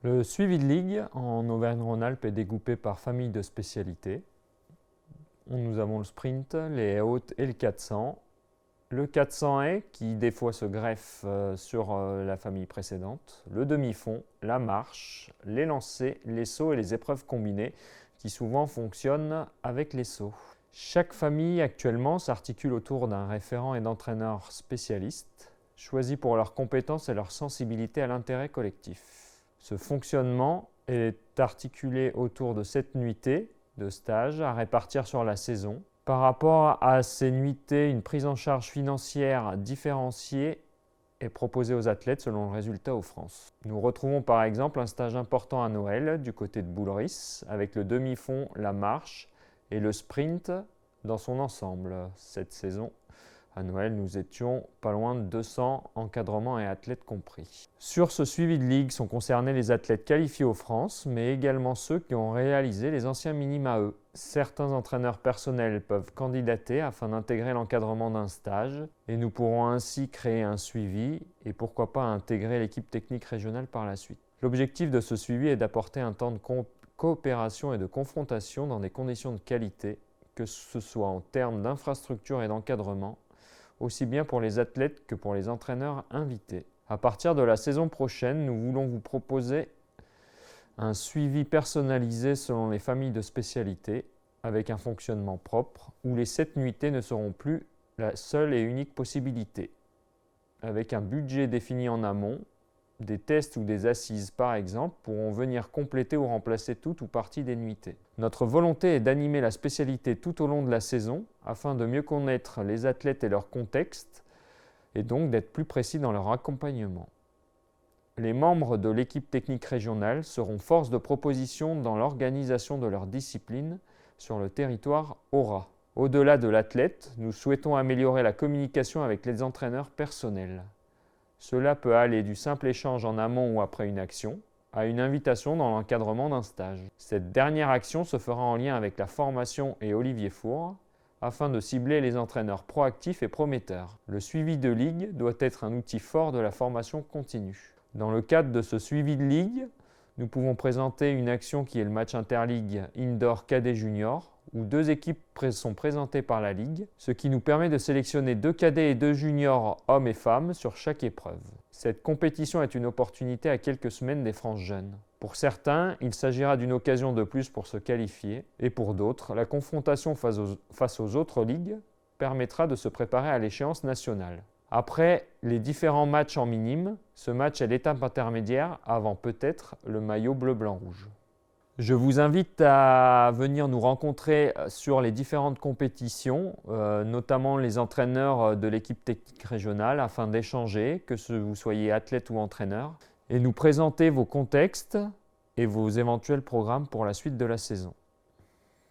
Le suivi de ligue en Auvergne-Rhône-Alpes est découpé par famille de spécialités. Nous avons le sprint, les hautes et le 400. Le 400 est qui des fois se greffe sur la famille précédente. Le demi-fond, la marche, les lancers, les sauts et les épreuves combinées qui souvent fonctionnent avec les sauts. Chaque famille actuellement s'articule autour d'un référent et d'entraîneurs spécialistes choisis pour leurs compétences et leur sensibilité à l'intérêt collectif. Ce fonctionnement est articulé autour de 7 nuitées de stage à répartir sur la saison. Par rapport à ces nuitées, une prise en charge financière différenciée est proposée aux athlètes selon le résultat aux France. Nous retrouvons par exemple un stage important à Noël du côté de Boulris avec le demi-fond, la marche et le sprint dans son ensemble. Cette saison, à Noël, nous étions pas loin de 200 encadrements et athlètes compris. Sur ce suivi de ligue sont concernés les athlètes qualifiés aux France, mais également ceux qui ont réalisé les anciens minima E. Certains entraîneurs personnels peuvent candidater afin d'intégrer l'encadrement d'un stage et nous pourrons ainsi créer un suivi et pourquoi pas intégrer l'équipe technique régionale par la suite. L'objectif de ce suivi est d'apporter un temps de coopération et de confrontation dans des conditions de qualité, que ce soit en termes d'infrastructure et d'encadrement, aussi bien pour les athlètes que pour les entraîneurs invités. À partir de la saison prochaine, nous voulons vous proposer un suivi personnalisé selon les familles de spécialités, avec un fonctionnement propre, où les 7 nuitées ne seront plus la seule et unique possibilité. Avec un budget défini en amont, des tests ou des assises par exemple pourront venir compléter ou remplacer toute ou partie des nuitées. Notre volonté est d'animer la spécialité tout au long de la saison afin de mieux connaître les athlètes et leur contexte et donc d'être plus précis dans leur accompagnement. Les membres de l'équipe technique régionale seront force de proposition dans l'organisation de leur discipline sur le territoire AURA. Au-delà de l'athlète, nous souhaitons améliorer la communication avec les entraîneurs personnels. Cela peut aller du simple échange en amont ou après une action, à une invitation dans l'encadrement d'un stage. Cette dernière action se fera en lien avec la formation et Olivier Four, afin de cibler les entraîneurs proactifs et prometteurs. Le suivi de ligue doit être un outil fort de la formation continue. Dans le cadre de ce suivi de ligue, nous pouvons présenter une action qui est le match interligue indoor cadet junior, où 2 équipes sont présentées par la Ligue, ce qui nous permet de sélectionner 2 cadets et 2 juniors hommes et femmes sur chaque épreuve. Cette compétition est une opportunité à quelques semaines des franges jeunes. Pour certains, il s'agira d'une occasion de plus pour se qualifier, et pour d'autres, la confrontation face aux autres ligues permettra de se préparer à l'échéance nationale. Après les différents matchs en minime, ce match est l'étape intermédiaire avant peut-être le maillot bleu-blanc-rouge. Je vous invite à venir nous rencontrer sur les différentes compétitions, notamment les entraîneurs de l'équipe technique régionale, afin d'échanger, que vous soyez athlète ou entraîneur, et nous présenter vos contextes et vos éventuels programmes pour la suite de la saison.